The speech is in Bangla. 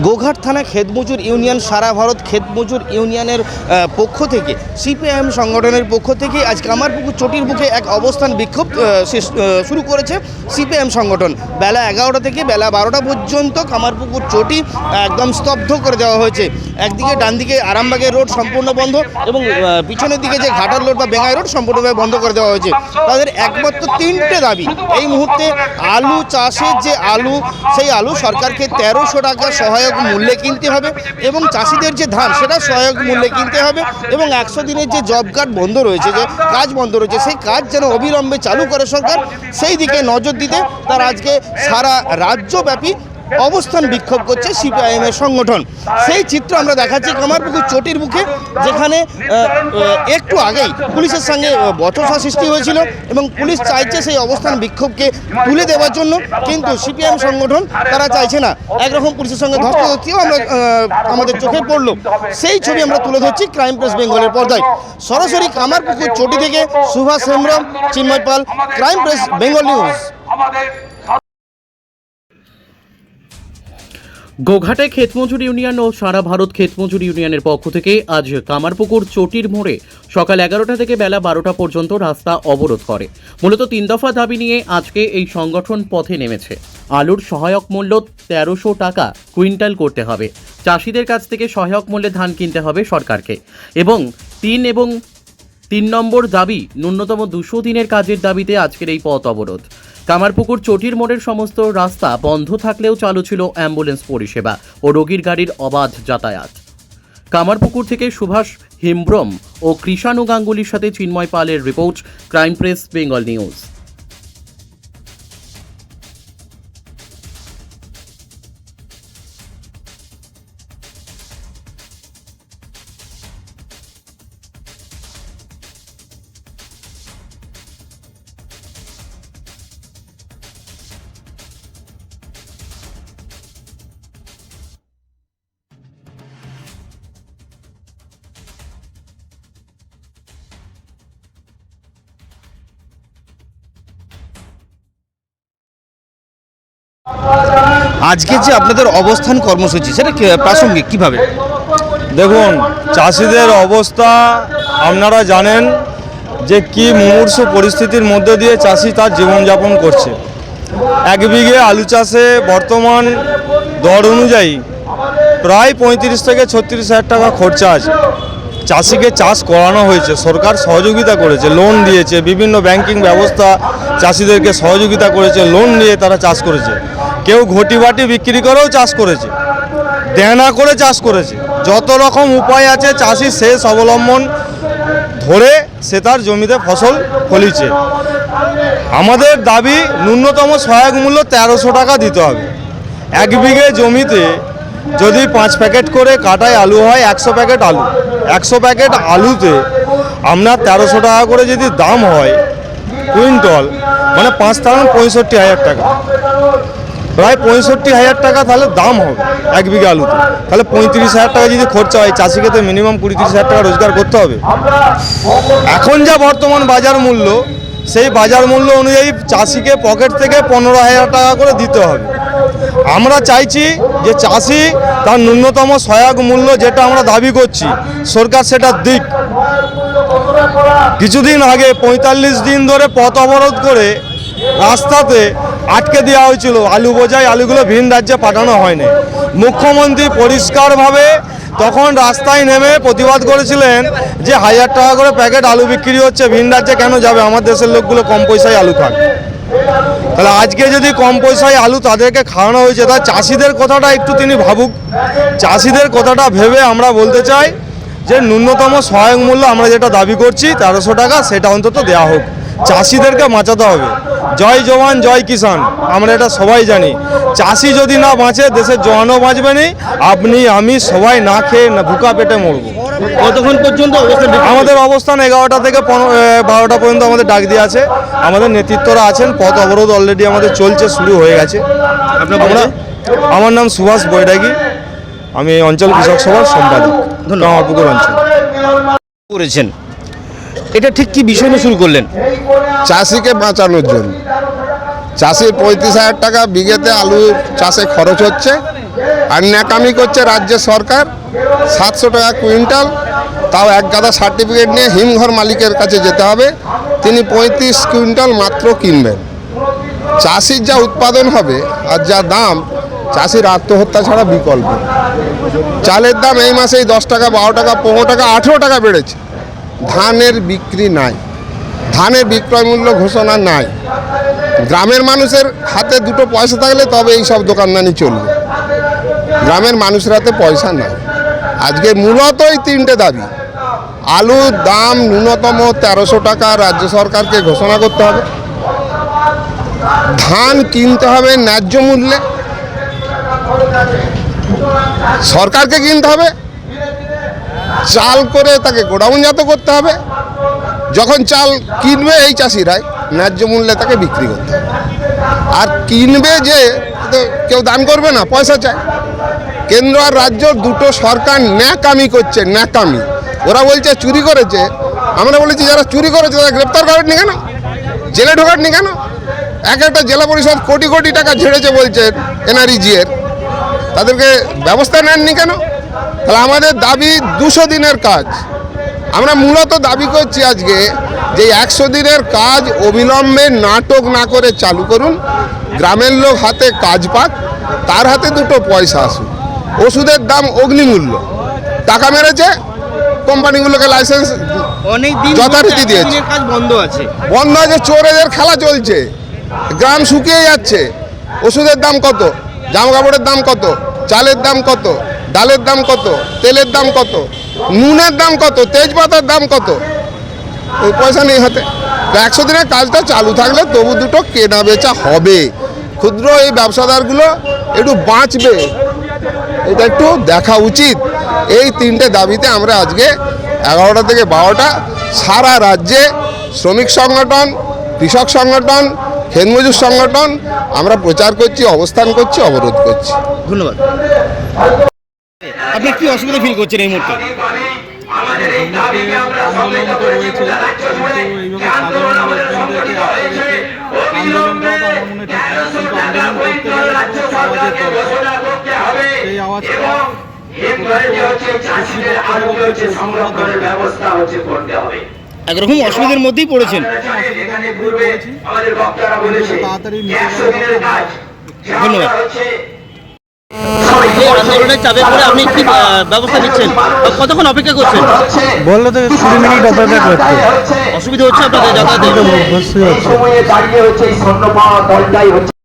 গোঘাট থানা ক্ষেতমজুর ইউনিয়ন সারা ভারত ক্ষেতমজুর ইউনিয়নের পক্ষ থেকে সিপিআইএম সংগঠনের পক্ষ থেকে আজ কামারপুকুর চটির বুকে এক অবস্থান বিক্ষোভ শুরু করেছে সিপিআইএম সংগঠন। বেলা 11টা থেকে বেলা 12টা পর্যন্ত কামারপুকুর চটি একদম স্তব্ধ করে দেওয়া হয়েছে। একদিকে ডান দিকে আরামবাগের রোড সম্পূর্ণ বন্ধ এবং পিছনের দিকে যে ঘাটার রোড বা বেঙ্গাই রোড সম্পূর্ণভাবে বন্ধ করে দেওয়া হয়েছে। তাদের একমাত্র 3টে দাবি। এই মুহূর্তে আলু চাষের যে আলু, সেই আলু সরকারকে 1300 টাকা সহায়ক মূল্যে কিনতে হবে এবং চাষিদের যে ধান সেটা সহায়ক মূল্যে কিনতে হবে এবং 100 দিনের যে জব কার্ড বন্ধ রয়েছে, যে কাজ বন্ধ রয়েছে, সেই কাজ যেন অবিলম্বে চালু করে সরকার, সেই দিকে নজর দিতে তারা আজকে সারা রাজ্যব্যাপী অবস্থান বিক্ষোভ করছে সিপিআইএমের সংগঠন। সেই চিত্র আমরা দেখাচ্ছি কামারপুকুর চটির বুকে, যেখানে একটু আগেই পুলিশের সঙ্গে বচসা সৃষ্টি হয়েছিল এবং পুলিশ চাইছে সেই অবস্থান বিক্ষোভকে তুলে দেওয়ার জন্য, কিন্তু সিপিআইএম সংগঠন তারা চাইছে না। একরকম পুলিশের সঙ্গে ধস্তাধস্তিও আমরা আমাদের চোখে পড়লো। সেই ছবি আমরা তুলে ধরছি ক্রাইম প্রেস বেঙ্গলের পর্দায়। সরাসরি কামারপুকুর চটি থেকে Subhash Hembram, Chinmoy Pal, crime press Bengal news. গোঘাটে ক্ষেতমজুর ইউনিয়ন ও সারা ভারত ক্ষেতমজুর ইউনিয়নের পক্ষ থেকে আজ কামারপুকুর চটির মোড়ে সকাল 11টা থেকে বেলা 12টা পর্যন্ত রাস্তা অবরোধ করে। মূলত 3 দফা দাবি নিয়ে আজকে এই সংগঠন পথে নেমেছে। আলুর সহায়ক মূল্য 1300 টাকা কুইন্টাল করতে হবে, চাষিদের কাছ থেকে সহায়ক মূল্যে ধান কিনতে হবে সরকারকে, এবং 3 নম্বর দাবি ন্যূনতম 200 দিনের কাজের দাবিতে আজকের এই পথ অবরোধ। কামারপুকুর চটির মোড়ের সমস্ত রাস্তা বন্ধ থাকলেও চালু ছিল অ্যাম্বুলেন্স পরিষেবা ও রোগীর গাড়ির অবাধ যাতায়াত। কামারপুকুর থেকে সুভাষ হেমব্রম ও কৃষাণু গাঙ্গুলির সাথে চিন্ময় পালের report, crime press Bengal news. আজকে যে আপনাদের অবস্থান কর্মসূচি, সেটা প্রাসঙ্গিক কিভাবে? দেখুন, চাষিদের অবস্থা আপনারা জানেন যে কি মুমূর্ষু পরিস্থিতির মধ্যে দিয়ে চাষি তার জীবনযাপন করছে। 1 বিঘে আলু চাষে বর্তমান দর অনুযায়ী প্রায় 35 থেকে 36 হাজার টাকা খরচা আছে। চাষিকে চাষ করানো হয়েছে, সরকার সহযোগিতা করেছে, লোন দিয়েছে, বিভিন্ন ব্যাংকিং ব্যবস্থা চাষিদেরকে সহযোগিতা করেছে, লোন নিয়ে তারা চাষ করেছে। কেউ ঘটি বাটি বিক্রি করেও চাষ করেছে, দেনা করে চাষ করেছে। যত রকম উপায় আছে চাষি শেষ অবলম্বন ধরে সে তার জমিতে ফসল ফলিয়েছে। আমাদের দাবি ন্যূনতম সহায়ক মূল্য 1300 টাকা দিতে হবে। 1 বিঘে জমিতে যদি 5 প্যাকেট করে কাটায় আলু হয়, 100 প্যাকেট আলু, 100 প্যাকেট আলুতে আপনার 1300 টাকা করে যদি দাম হয় কুইন্টল, মানে 5 টাকা 65,000 টাকা, প্রায় 65,000 টাকা তাহলে দাম হবে 1 বিঘা আলুতে। তাহলে 35,000 টাকা যদি খরচা হয়, চাষিকে তো মিনিমাম 20-30,000 টাকা রোজগার করতে হবে। এখন যা বর্তমান বাজার মূল্য, সেই বাজার মূল্য অনুযায়ী চাষিকে পকেট থেকে 15,000 টাকা করে দিতে হবে। আমরা চাইছি যে চাষি তার ন্যূনতম সহায়ক মূল্য যেটা আমরা দাবি করছি, সরকার সেটা দিক। কিছুদিন আগে 45 দিন ধরে পথ অবরোধ করে রাস্তাতে আটকে দেওয়া হয়েছিল আলু বোঝাই, আলুগুলো ভিন রাজ্যে পাঠানো হয়নি। মুখ্যমন্ত্রী পরিষ্কারভাবে তখন রাস্তায় নেমে প্রতিবাদ করেছিলেন যে 1000 টাকা করে প্যাকেট আলু বিক্রি হচ্ছে, ভিন রাজ্যে কেন যাবে, আমার দেশের লোকগুলো কম পয়সায় আলু খায়। তাহলে আজকে যদি কম পয়সায় আলু তাদেরকে খাওয়ানো হয়েছে, তা চাষিদের কথাটা একটু তিনি ভাবুক। চাষিদের কথাটা ভেবে আমরা বলতে চাই যে ন্যূনতম সহায়ক মূল্য আমরা যেটা দাবি করছি 1300 টাকা, সেটা অন্তত দেওয়া হোক। চাষিদেরকে বাঁচাতে হবে। জয় জওয়ান জয় কিষাণ, আমরা এটা সবাই জানি। চাষি যদি না বাঁচে, দেশের জওয়ানও বাঁচবে না, আপনি আমি সবাই না খেয়ে না ভুকা পেটে মরবো। কতক্ষণ পর্যন্ত আমাদের অবস্থান 11টা থেকে 12টা পর্যন্ত আমাদের ডাক দিয়ে আছে। আমাদের নেতৃত্বরা আছেন, পথ অবরোধ অলরেডি আমাদের চলছে, শুরু হয়ে গেছে। আমার নাম সুভাষ বৈরাগী, আমি অঞ্চল কৃষক সভার সম্পাদক, কামারপুকুর অঞ্চল। করেছেন, এটা ঠিক কি বিষয় নিয়ে শুরু করলেন? চাষিকে বাঁচানোর জন্য। চাষির 35,000 টাকা বিঘেতে আলু চাষে খরচ হচ্ছে, আর ন্যাকামি করছে রাজ্য সরকার। 700 টাকা কুইন্টাল, তাও এক গাদা সার্টিফিকেট নিয়ে হিমঘর মালিকের কাছে যেতে হবে, তিনি 35 কুইন্টাল মাত্র কিনবেন। চাষির যা উৎপাদন হবে আর যা দাম, চাষির আত্মহত্যা ছাড়া বিকল্প। চালের দাম এই মাসেই 10 টাকা, 12 টাকা, 15 টাকা, 18 টাকা বেড়েছে। ধানের বিক্রি নাই, ধানের বিক্রয় মূল্য ঘোষণা নাই। গ্রামের মানুষের হাতে দুটো পয়সা থাকলে তবে এই সব দোকানদানি চলবে। গ্রামের মানুষের হাতে পয়সা নাই। আজকে মূলত এই 3টে দাবি। আলুর দাম ন্যূনতম 1300 টাকা রাজ্য সরকারকে ঘোষণা করতে হবে। ধান কিনতে হবে ন্যায্য মূল্যে, সরকারকে কিনতে হবে। চাল করে তাকে গোডাউনজাত করতে হবে। যখন চাল কিনবে এই চাষিরাই, ন্যায্য মূল্যে তাকে বিক্রি করতে হবে। আর কিনবে যে তো কেউ দান করবে না, পয়সা চায়। কেন্দ্র আর রাজ্য দুটো সরকার ন্যাকামি করছে, ন্যাকামি। ওরা বলছে চুরি করেছে, আমরা বলেছি যারা চুরি করেছে তারা গ্রেপ্তার করেননি কেন, জেলে ঢোকাননি কেন? এক একটা জেলা পরিষদ কোটি কোটি টাকা ঝেড়েছে বলছে এনআরইজি এর, তাদেরকে ব্যবস্থা নেননি কেন? তাহলে আমাদের দাবি 200 দিনের কাজ। আমরা মূলত দাবি করছি আজকে যে 100 দিনের কাজ অবিলম্বে নাটক না করে চালু করুন। গ্রামের লোক হাতে কাজ পাক, তার হাতে দুটো পয়সা আসুক। ওষুধের দাম অগ্নিমূল্য, টাকা মেরেছে, কোম্পানিগুলোকে লাইসেন্স অনেক দিন যথারীতি দিয়েছে, কাজ বন্ধ আছে। বন্ধ আছে, চোরেদের খেলা চলছে, গ্রাম শুকিয়ে যাচ্ছে। ওষুধের দাম কত, জামা কাপড়ের দাম কত, চালের দাম কত, ডালের দাম কত, তেলের দাম কত, নুনের দাম কত, তেজপাতার দাম কত, এই পয়সা নেই হাতে। 100 দিনের কাজটা চালু থাকলে তবু দুটো কেনা বেচা হবে, ক্ষুদ্র এই ব্যবসাদারগুলো একটু বাঁচবে, এটা একটু দেখা উচিত। এই 3টে দাবিতে আমরা আজকে 11টা থেকে 12টা সারা রাজ্যে শ্রমিক সংগঠন, কৃষক সংগঠন, ক্ষেতমজুর সংগঠন আমরা প্রচার করছি, অবস্থান করছি, অবরোধ করছি। ধন্যবাদ। আপনি কি অসুবিধা ফিল করছেন এই মুহূর্তে? আন্দোলন তো রয়েছে, কিন্তু এইভাবে সাধারণ লোকজনদেরকে আটকে রেখে আন্দোলন করাটা আমার মনে ঠিক না। কিন্তু আন্দোলন করতে গেলে একটা আওয়াজের দরকার, সেই আওয়াজটা একরকম অসুবিধার মধ্যেই পড়েছেন। তাড়াতাড়ি ধন্যবাদ। এই আন্দোলনের চাপে পড়ে আপনি কি ব্যবস্থা নিচ্ছেন? কতক্ষণ অপেক্ষা করছেন? বললো তো 20 মিনিট অপেক্ষা করতে। অসুবিধা হচ্ছে আপনাদের যাতায়াতে? অবশ্যই হচ্ছে।